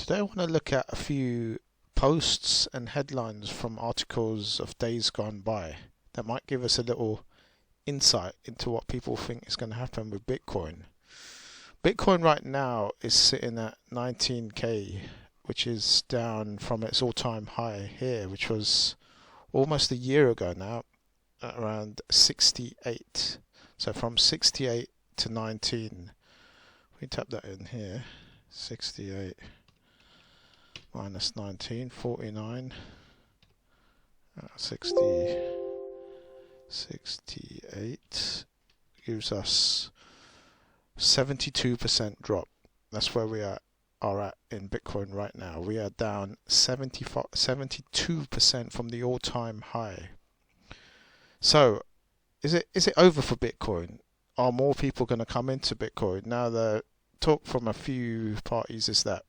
Today I want to look at a few posts and headlines from articles of days gone by that might give us a little insight into what people think is going to happen with Bitcoin. Bitcoin right now is sitting at 19k, which is down from its all-time high here, which was almost a year ago now, at around 68. So from 68 to 19, we tap that in here, 68 minus 19, 49, 68 gives us 72% drop. That's where we are at in Bitcoin right now. We are down 72% from the all-time high. So is it over for Bitcoin? Are more people going to come into Bitcoin? Now the talk from a few parties is that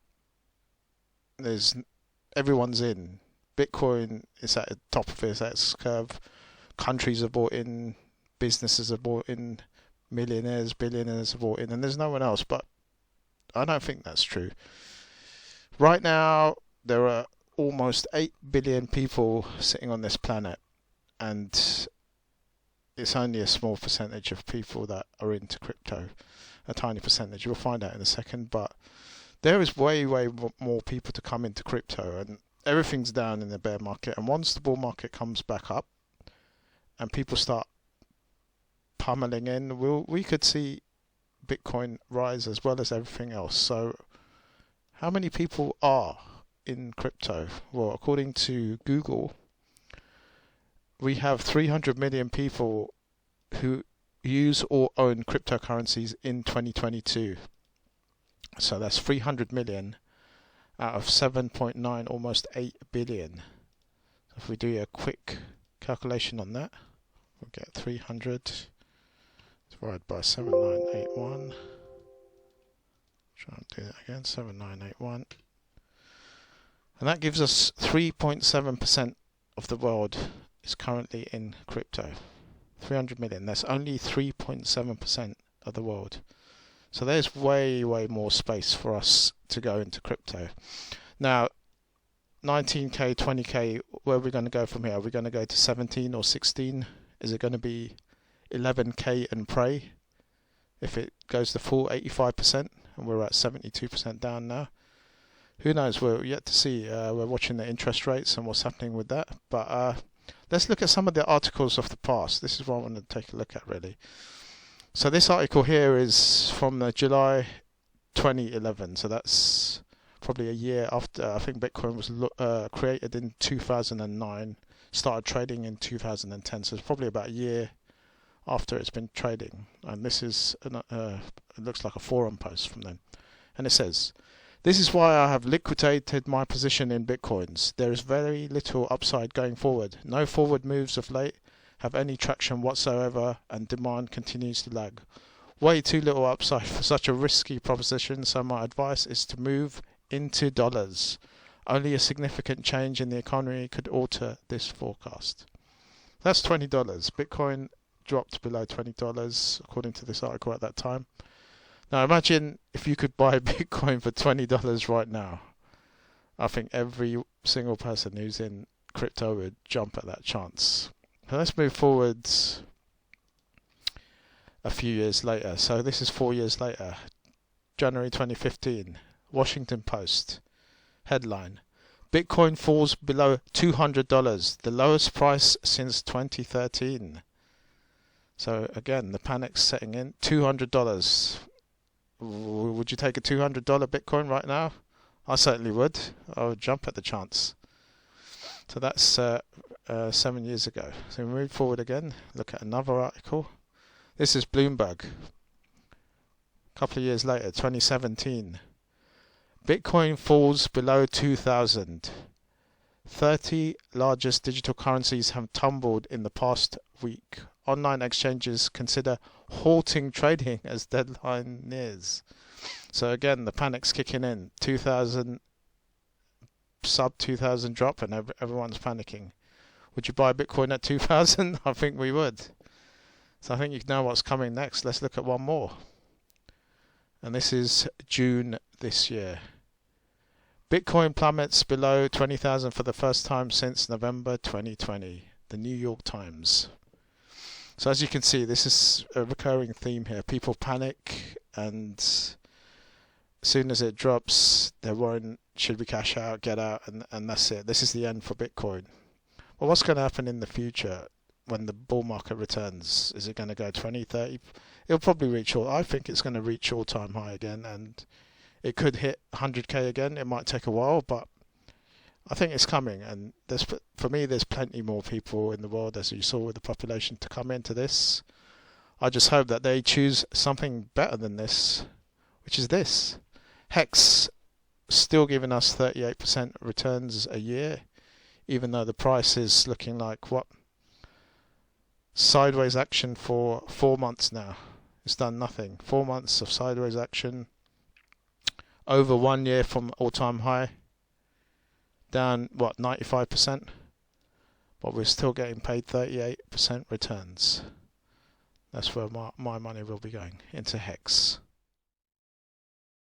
everyone's in. Bitcoin is at the top of its curve. Countries are bought in, businesses are bought in, millionaires, billionaires are bought in, and there's no one else. But I don't think that's true. Right now, there are almost 8 billion people sitting on this planet, and it's only a small percentage of people that are into crypto. A tiny percentage. You'll find out in a second, but there is way more people to come into crypto, and everything's down in the bear market. And once the bull market comes back up and people start pummeling in, we could see Bitcoin rise as well as everything else. So how many people are in crypto? Well, according to Google, we have 300 million people who use or own cryptocurrencies in 2022. So that's 300 million out of 7.9, almost 8 billion. So if we do a quick calculation on that, we'll get 300 divided by 7981. Try and do that again, 7981. And that gives us 3.7% of the world is currently in crypto. 300 million, that's only 3.7% of the world. So there's way more space for us to go into crypto. Now, 19k, 20k, where are we going to go from here? Are we going to go to 17 or 16? Is it going to be 11k and pray if it goes the full 85%? And we're at 72% down now. Who knows? We're yet to see. We're watching the interest rates and what's happening with that. But let's look at some of the articles of the past. This is what I want to take a look at, really. So this article here is from July 2011. So that's probably a year after. I think Bitcoin was created in 2009, started trading in 2010. So it's probably about a year after it's been trading. And this is, it looks like a forum post from them. And it says, "This is why I have liquidated my position in Bitcoins. There is very little upside going forward. No forward moves of late have any traction whatsoever, and demand continues to lag. Way too little upside for such a risky proposition, so my advice is to move into dollars. Only a significant change in the economy could alter this forecast." That's $20. Bitcoin dropped below $20 according to this article at that time. Now imagine if you could buy Bitcoin for $20 right now. I think every single person who's in crypto would jump at that chance. So let's move forwards a few years later. So this is 4 years later, January 2015, Washington Post, headline, "Bitcoin falls below $200, the lowest price since 2013. So again, the panic's setting in. $200. Would you take a $200 Bitcoin right now? I certainly would. I would jump at the chance. So that's 7 years ago. So we move forward again, look at another article. This is Bloomberg. A couple of years later, 2017. "Bitcoin falls below 2,000. 30 largest digital currencies have tumbled in the past week. Online exchanges consider halting trading as deadline nears." So again, the panic's kicking in. 2,000, sub 2,000 drop, and everyone's panicking. Would you buy Bitcoin at 2,000? I think we would. So I think you know what's coming next. Let's look at one more. And this is June this year. Bitcoin plummets below 20,000 for the first time since November 2020. The New York Times. So as you can see, this is a recurring theme here. People panic, and as soon as it drops, they're worrying, should we cash out, get out, and that's it. This is the end for Bitcoin. Well, what's going to happen in the future when the bull market returns? Is it going to go 20, 30? It'll probably reach I think it's going to reach all-time high again, and it could hit 100k again. It might take a while, but I think it's coming, and for me, there's plenty more people in the world, as you saw with the population, to come into this. I just hope that they choose something better than this, which is this. Hex still giving us 38% returns a year, even though the price is looking like what? Sideways action for 4 months now. It's done nothing. 4 months of sideways action. Over 1 year from all-time high. Down, 95%? But we're still getting paid 38% returns. That's where my money will be going, into Hex.